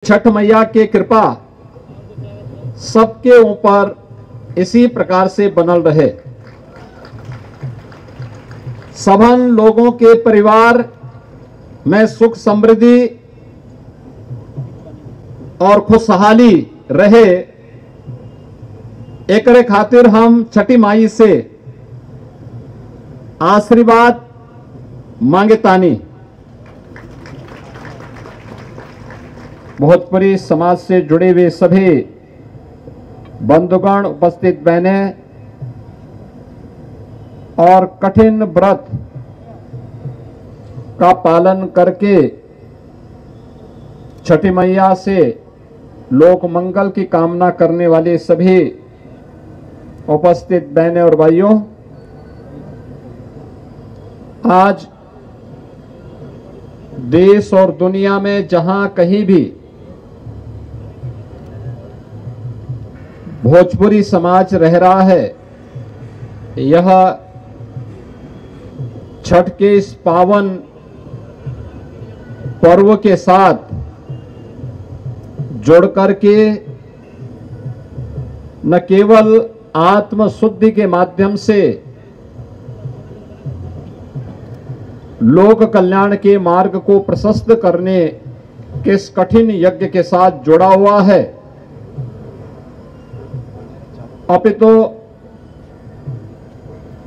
छठ मैया की कृपा सबके ऊपर इसी प्रकार से बनल रहे। सबन लोगों के परिवार में सुख समृद्धि और खुशहाली रहे, एकरे खातिर हम छठी माई से आशीर्वाद मांगतानी। भोजपुरी समाज से जुड़े हुए सभी बंधुगण, उपस्थित बहनें और कठिन व्रत का पालन करके छठी मैया से लोक मंगल की कामना करने वाले सभी उपस्थित बहनें और भाइयों, आज देश और दुनिया में जहां कहीं भी भोजपुरी समाज रह रहा है, यह छठ के इस पावन पर्व के साथ जोड़ करके न केवल आत्म शुद्धि के माध्यम से लोक कल्याण के मार्ग को प्रशस्त करने के इस कठिन यज्ञ के साथ जुड़ा हुआ है, अपितु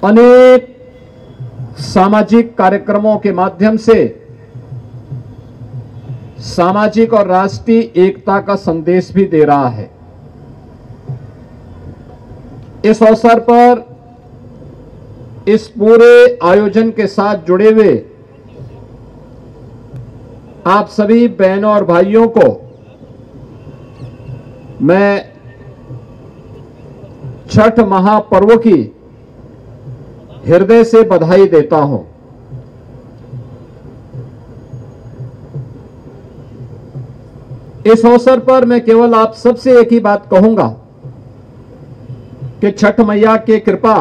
अनेक सामाजिक कार्यक्रमों के माध्यम से सामाजिक और राष्ट्रीय एकता का संदेश भी दे रहा है। इस अवसर पर इस पूरे आयोजन के साथ जुड़े हुए आप सभी बहनों और भाइयों को मैं छठ महापर्व की हृदय से बधाई देता हूं। इस अवसर पर मैं केवल आप सबसे एक ही बात कहूंगा कि छठ मैया की कृपा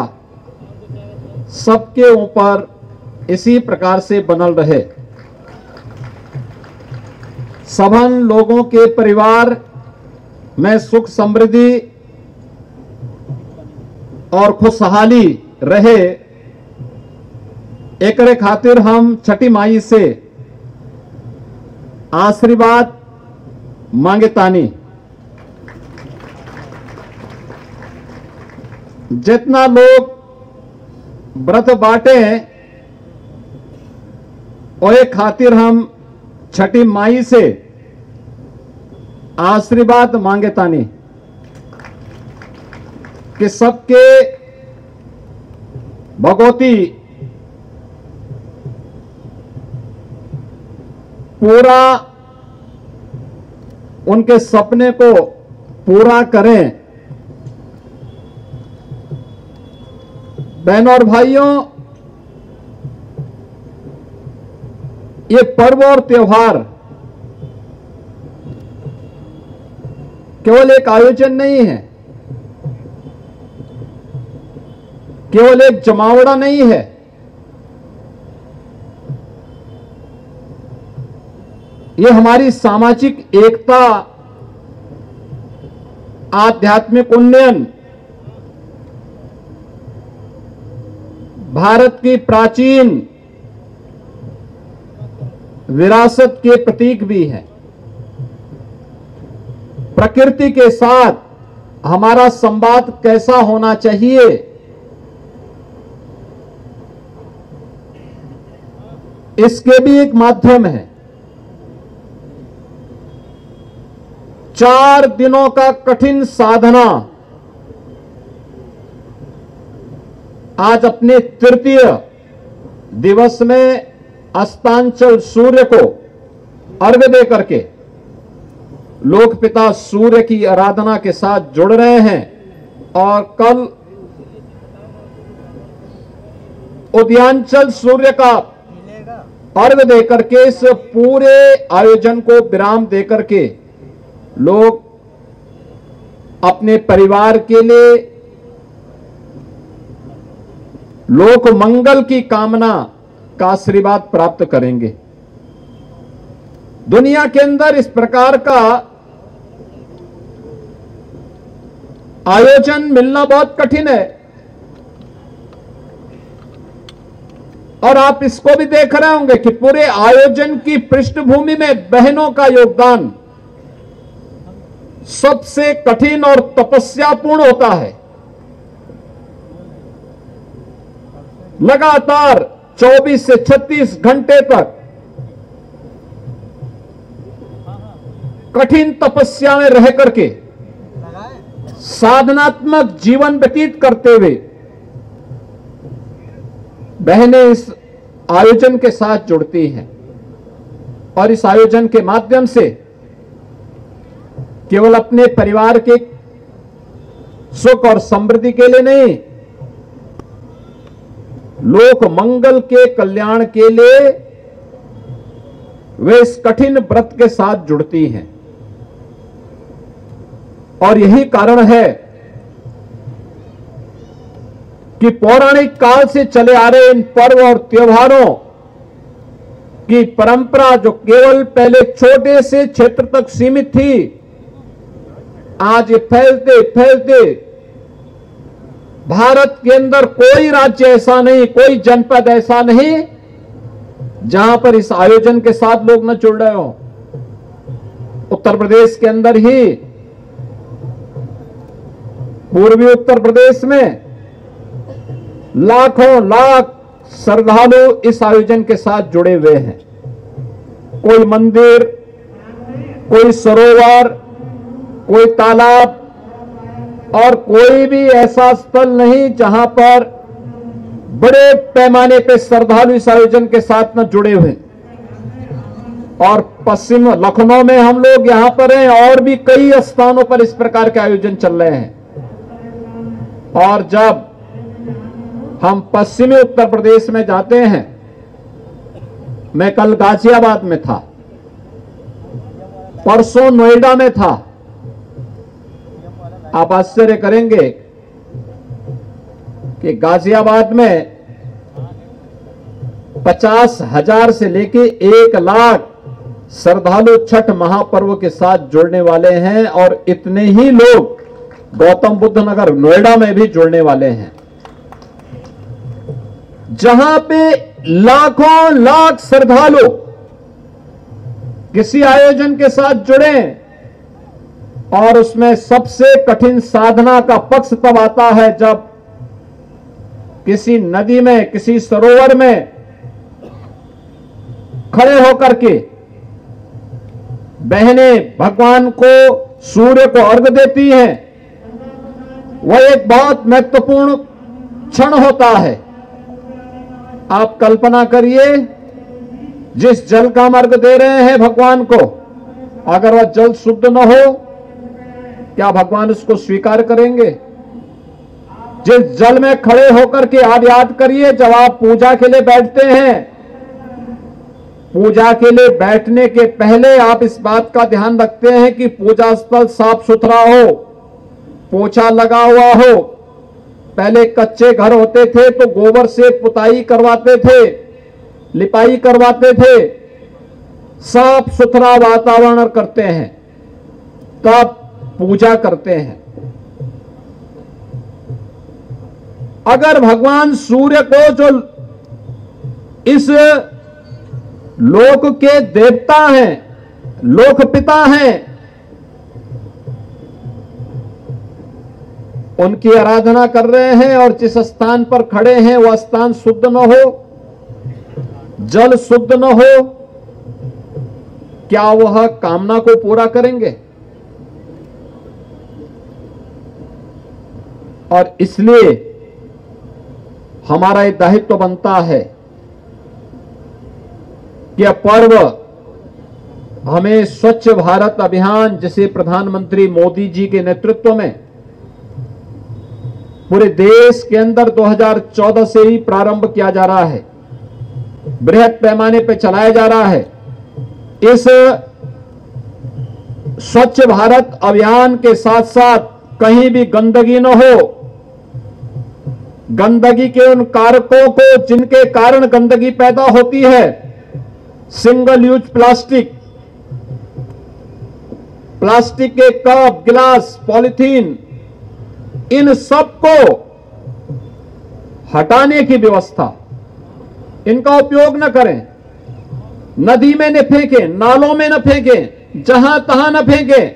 सबके ऊपर इसी प्रकार से बनल रहे। सबन लोगों के परिवार में सुख समृद्धि और खुशहाली रहे, एकरे खातिर हम छठी माई से आशीर्वाद मांगतानी। जितना लोग व्रत बाटे ओए खातिर हम छठी माई से आशीर्वाद मांगतानी कि सबके भगवती पूरा उनके सपने को पूरा करें। बहनों और भाइयों, ये पर्व और त्योहार केवल एक आयोजन नहीं है, केवल एक जमावड़ा नहीं है, ये हमारी सामाजिक एकता, आध्यात्मिक उन्नयन, भारत की प्राचीन विरासत के प्रतीक भी है। प्रकृति के साथ हमारा संवाद कैसा होना चाहिए, इसके भी एक माध्यम है। 4 दिनों का कठिन साधना आज अपने तृतीय दिवस में अस्तांचल सूर्य को अर्घ्य दे करके लोक पिता सूर्य की आराधना के साथ जुड़ रहे हैं और कल उदयांचल सूर्य का अर्घ्य दे करके इस पूरे आयोजन को विराम दे करके लोग अपने परिवार के लिए लोक मंगल की कामना का आशीर्वाद प्राप्त करेंगे। दुनिया के अंदर इस प्रकार का आयोजन मिलना बहुत कठिन है। और आप इसको भी देख रहे होंगे कि पूरे आयोजन की पृष्ठभूमि में बहनों का योगदान सबसे कठिन और तपस्यापूर्ण होता है। लगातार 24 से 36 घंटे तक कठिन तपस्या में रह करके साधनात्मक जीवन व्यतीत करते हुए बहनें इस आयोजन के साथ जुड़ती हैं और इस आयोजन के माध्यम से केवल अपने परिवार के सुख और समृद्धि के लिए नहीं, लोक मंगल के कल्याण के लिए वे इस कठिन व्रत के साथ जुड़ती हैं। और यही कारण है कि पौराणिक काल से चले आ रहे इन पर्व और त्योहारों की परंपरा, जो केवल पहले छोटे से क्षेत्र तक सीमित थी, आज ये फैलते फैलते भारत के अंदर कोई राज्य ऐसा नहीं, कोई जनपद ऐसा नहीं जहां पर इस आयोजन के साथ लोग न जुड़ रहे हो। उत्तर प्रदेश के अंदर ही, पूर्वी उत्तर प्रदेश में लाखों लाख श्रद्धालु इस आयोजन के साथ जुड़े हुए हैं। कोई मंदिर, कोई सरोवर, कोई तालाब और कोई भी ऐसा स्थल नहीं जहां पर बड़े पैमाने पे श्रद्धालु इस आयोजन के साथ न जुड़े हुए। और पश्चिम लखनऊ में हम लोग यहां पर हैं, और भी कई स्थानों पर इस प्रकार के आयोजन चल रहे हैं। और जब हम पश्चिमी उत्तर प्रदेश में जाते हैं, मैं कल गाजियाबाद में था, परसों नोएडा में था, आप आश्चर्य करेंगे कि गाजियाबाद में 50,000 से लेके 1 लाख श्रद्धालु छठ महापर्व के साथ जुड़ने वाले हैं। और इतने ही लोग गौतम बुद्ध नगर नोएडा में भी जुड़ने वाले हैं, जहां पे लाखों लाख श्रद्धालु किसी आयोजन के साथ जुड़े। और उसमें सबसे कठिन साधना का पक्ष तब आता है जब किसी नदी में, किसी सरोवर में खड़े होकर के बहनें भगवान को, सूर्य को अर्घ देती हैं। वह एक बहुत महत्वपूर्ण क्षण होता है। आप कल्पना करिए, जिस जल का हम अर्घ दे रहे हैं भगवान को, अगर वह जल शुद्ध न हो, क्या भगवान उसको स्वीकार करेंगे? जिस जल में खड़े होकर के आप याद करिए, जब आप पूजा के लिए बैठते हैं, पूजा के लिए बैठने के पहले आप इस बात का ध्यान रखते हैं कि पूजा स्थल साफ सुथरा हो, पोछा लगा हुआ हो। पहले कच्चे घर होते थे तो गोबर से पुताई करवाते थे, लिपाई करवाते थे, साफ सुथरा वातावरण करते हैं, तब पूजा करते हैं। अगर भगवान सूर्य को, जो इस लोक के देवता हैं, लोक पिता हैं, उनकी आराधना कर रहे हैं और जिस स्थान पर खड़े हैं वह स्थान शुद्ध न हो, जल शुद्ध न हो, क्या वह कामना को पूरा करेंगे? और इसलिए हमारा यह दायित्व बनता है कि यह पर्व हमें स्वच्छ भारत अभियान, जिसे प्रधानमंत्री मोदी जी के नेतृत्व में पूरे देश के अंदर 2014 से ही प्रारंभ किया जा रहा है, बृहद पैमाने पर चलाया जा रहा है। इस स्वच्छ भारत अभियान के साथ साथ कहीं भी गंदगी न हो, गंदगी के उन कारकों को जिनके कारण गंदगी पैदा होती है, सिंगल यूज प्लास्टिक, प्लास्टिक के कप, गिलास, पॉलिथीन, इन सब को हटाने की व्यवस्था, इनका उपयोग न करें, नदी में न फेंकें, नालों में न फेंकें, जहां तहां न फेंकें।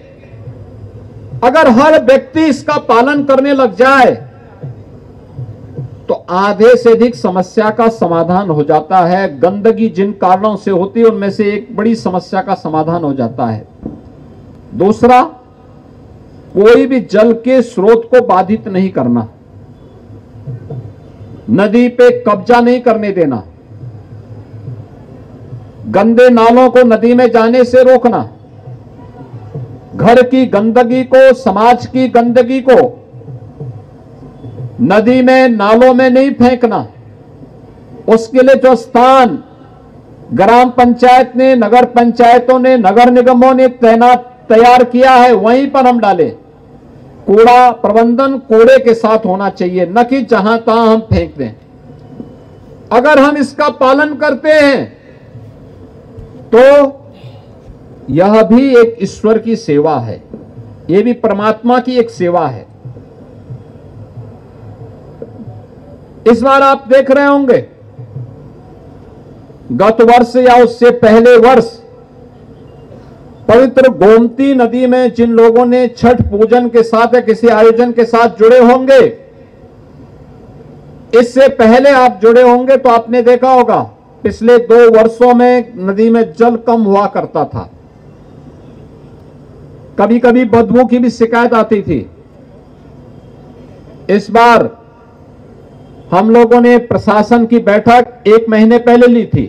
अगर हर व्यक्ति इसका पालन करने लग जाए तो आधे से अधिक समस्या का समाधान हो जाता है। गंदगी जिन कारणों से होती है उनमें से एक बड़ी समस्या का समाधान हो जाता है। दूसरा, कोई भी जल के स्रोत को बाधित नहीं करना, नदी पे कब्जा नहीं करने देना, गंदे नालों को नदी में जाने से रोकना, घर की गंदगी को, समाज की गंदगी को नदी में, नालों में नहीं फेंकना। उसके लिए जो स्थान ग्राम पंचायत ने, नगर पंचायतों ने, नगर निगमों ने तैयार किया है, वहीं पर हम डालें। कूड़ा प्रबंधन कूड़े के साथ होना चाहिए, न कि जहां तहां हम फेंक दें। अगर हम इसका पालन करते हैं तो यह भी एक ईश्वर की सेवा है, यह भी परमात्मा की एक सेवा है। इस बार आप देख रहे होंगे, गत वर्ष या उससे पहले वर्ष पवित्र गोमती नदी में जिन लोगों ने छठ पूजन के साथ या किसी आयोजन के साथ जुड़े होंगे, इससे पहले आप जुड़े होंगे तो आपने देखा होगा पिछले 2 वर्षों में नदी में जल कम हुआ करता था। कभी कभी बदबू की भी शिकायत आती थी। इस बार हम लोगों ने प्रशासन की बैठक 1 महीने पहले ली थी।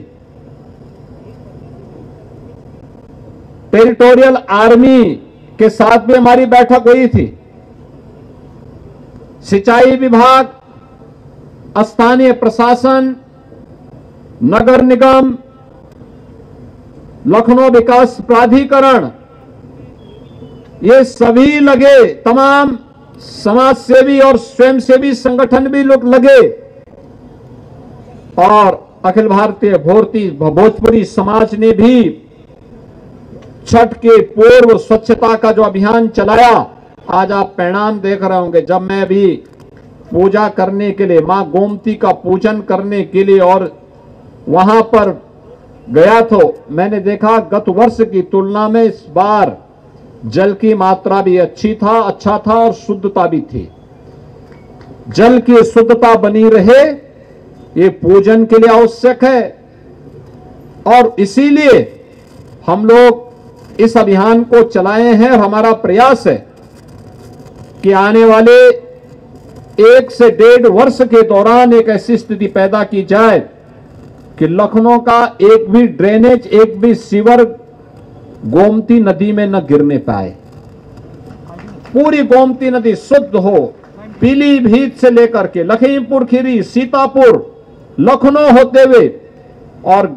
टेरिटोरियल आर्मी के साथ भी हमारी बैठक हुई थी। सिंचाई विभाग, स्थानीय प्रशासन, नगर निगम, लखनऊ विकास प्राधिकरण, ये सभी लगे, तमाम समाज सेवी और स्वयंसेवी संगठन भी लोग लगे, और अखिल भारतीय भोजपुरी समाज ने भी छठ के पूर्व स्वच्छता का जो अभियान चलाया, आज आप परिणाम देख रहे होंगे। जब मैं भी पूजा करने के लिए, मां गोमती का पूजन करने के लिए और वहां पर गया तो मैंने देखा गत वर्ष की तुलना में इस बार जल की मात्रा भी अच्छा था और शुद्धता भी थी। जल की शुद्धता बनी रहे, ये पूजन के लिए आवश्यक है, और इसीलिए हम लोग इस अभियान को चलाए हैं। और हमारा प्रयास है कि आने वाले 1 से 1.5 वर्ष के दौरान एक ऐसी स्थिति पैदा की जाए कि लखनऊ का एक भी ड्रेनेज, एक भी सीवर गोमती नदी में न गिरने पाए। पूरी गोमती नदी शुद्ध हो, पीलीभीत से लेकर के लखीमपुर खीरी, सीतापुर, लखनऊ होते हुए और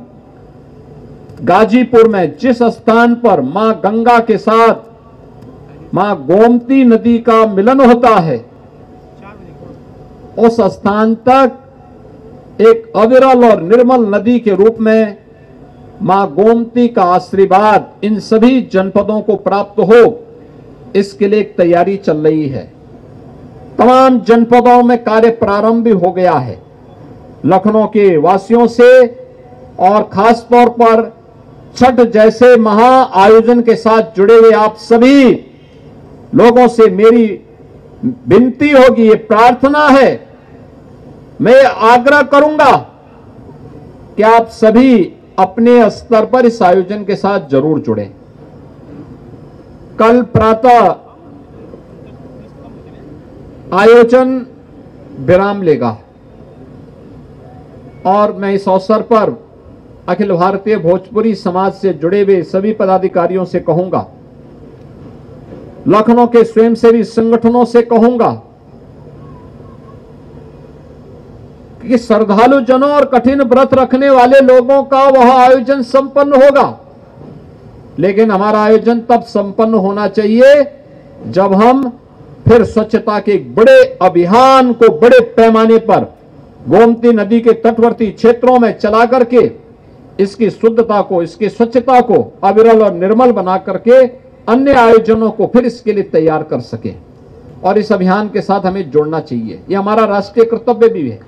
गाजीपुर में जिस स्थान पर मां गंगा के साथ मां गोमती नदी का मिलन होता है, उस स्थान तक एक अविरल और निर्मल नदी के रूप में मां गोमती का आशीर्वाद इन सभी जनपदों को प्राप्त हो, इसके लिए एक तैयारी चल रही है। तमाम जनपदों में कार्य प्रारंभ भी हो गया है। लखनऊ के वासियों से और खास तौर पर छठ जैसे महा आयोजन के साथ जुड़े हुए आप सभी लोगों से मेरी विनती होगी, ये प्रार्थना है, मैं आग्रह करूंगा कि आप सभी अपने स्तर पर इस आयोजन के साथ जरूर जुड़ें। कल प्रातः आयोजन विराम लेगा और मैं इस अवसर पर अखिल भारतीय भोजपुरी समाज से जुड़े हुए सभी पदाधिकारियों से कहूंगा, लखनऊ के स्वयंसेवी संगठनों से कहूंगा कि श्रद्धालु जनों और कठिन व्रत रखने वाले लोगों का वह आयोजन संपन्न होगा, लेकिन हमारा आयोजन तब संपन्न होना चाहिए जब हम फिर स्वच्छता के एक बड़े अभियान को बड़े पैमाने पर गोमती नदी के तटवर्ती क्षेत्रों में चला करके इसकी शुद्धता को, इसकी स्वच्छता को अविरल और निर्मल बना करके अन्य आयोजनों को फिर इसके लिए तैयार कर सके और इस अभियान के साथ हमें जोड़ना चाहिए। यह हमारा राष्ट्रीय कर्तव्य भी है।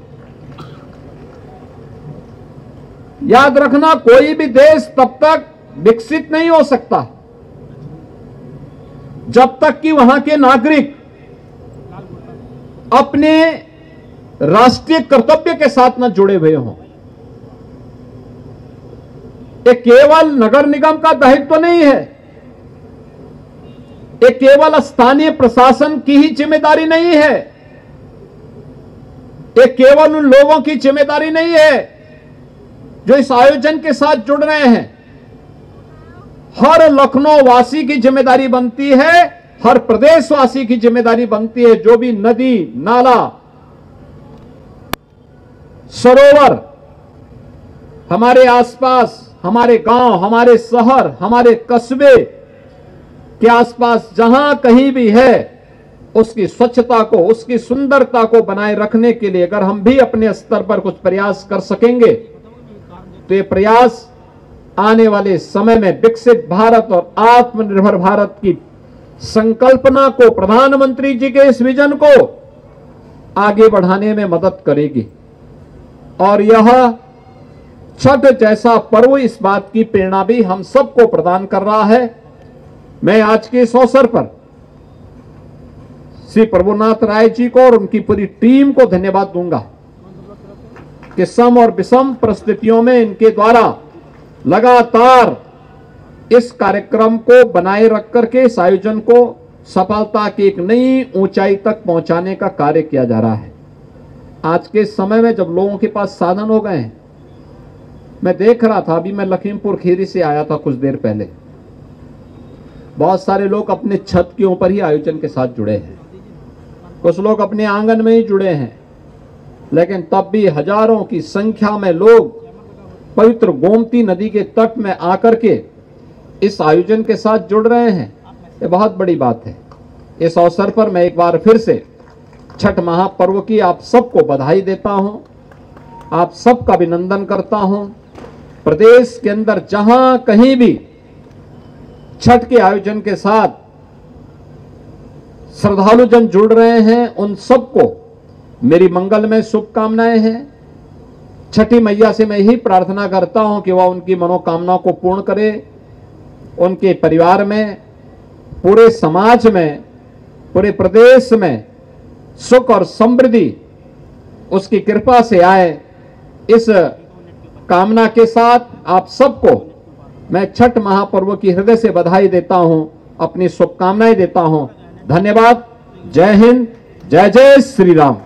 याद रखना, कोई भी देश तब तक विकसित नहीं हो सकता जब तक कि वहां के नागरिक अपने राष्ट्रीय कर्तव्य के साथ न जुड़े हुए हों। ये केवल नगर निगम का दायित्व नहीं है, ये केवल स्थानीय प्रशासन की ही जिम्मेदारी नहीं है, ये केवल उन लोगों की जिम्मेदारी नहीं है जो इस आयोजन के साथ जुड़ रहे हैं। हर लखनऊ वासी की जिम्मेदारी बनती है, हर प्रदेशवासी की जिम्मेदारी बनती है, जो भी नदी, नाला, सरोवर हमारे आसपास, हमारे गांव, हमारे शहर, हमारे कस्बे के आसपास जहां कहीं भी है, उसकी स्वच्छता को, उसकी सुंदरता को बनाए रखने के लिए अगर हम भी अपने स्तर पर कुछ प्रयास कर सकेंगे तो ये प्रयास आने वाले समय में विकसित भारत और आत्मनिर्भर भारत की संकल्पना को, प्रधानमंत्री जी के इस विजन को आगे बढ़ाने में मदद करेगी। और यह छठ जैसा पर्व इस बात की प्रेरणा भी हम सबको प्रदान कर रहा है। मैं आज के इस अवसर पर श्री प्रभुनाथ राय जी को और उनकी पूरी टीम को धन्यवाद दूंगा कि सम और विषम परिस्थितियों में इनके द्वारा लगातार इस कार्यक्रम को बनाए रख करके इस आयोजन को सफलता की एक नई ऊंचाई तक पहुंचाने का कार्य किया जा रहा है। आज के समय में जब लोगों के पास साधन हो गए हैं, मैं देख रहा था, अभी मैं लखीमपुर खीरी से आया था कुछ देर पहले, बहुत सारे लोग अपने छत के ऊपर ही आयोजन के साथ जुड़े हैं, कुछ लोग अपने आंगन में ही जुड़े हैं, लेकिन तब भी हजारों की संख्या में लोग पवित्र गोमती नदी के तट में आकर के इस आयोजन के साथ जुड़ रहे हैं। ये बहुत बड़ी बात है। इस अवसर पर मैं एक बार फिर से छठ महापर्व की आप सबको बधाई देता हूं, आप सबका अभिनंदन करता हूं। प्रदेश के अंदर जहां कहीं भी छठ के आयोजन के साथ श्रद्धालु जन जुड़ रहे हैं, उन सबको मेरी मंगलमय शुभकामनाएं हैं। छठी मैया से मैं यही प्रार्थना करता हूं कि वह उनकी मनोकामनाओं को पूर्ण करे, उनके परिवार में, पूरे समाज में, पूरे प्रदेश में सुख और समृद्धि उसकी कृपा से आए। इस कामना के साथ आप सबको मैं छठ महापर्व की हृदय से बधाई देता हूं, अपनी शुभकामनाएं देता हूं। धन्यवाद। जय हिंद, जय जय श्री राम।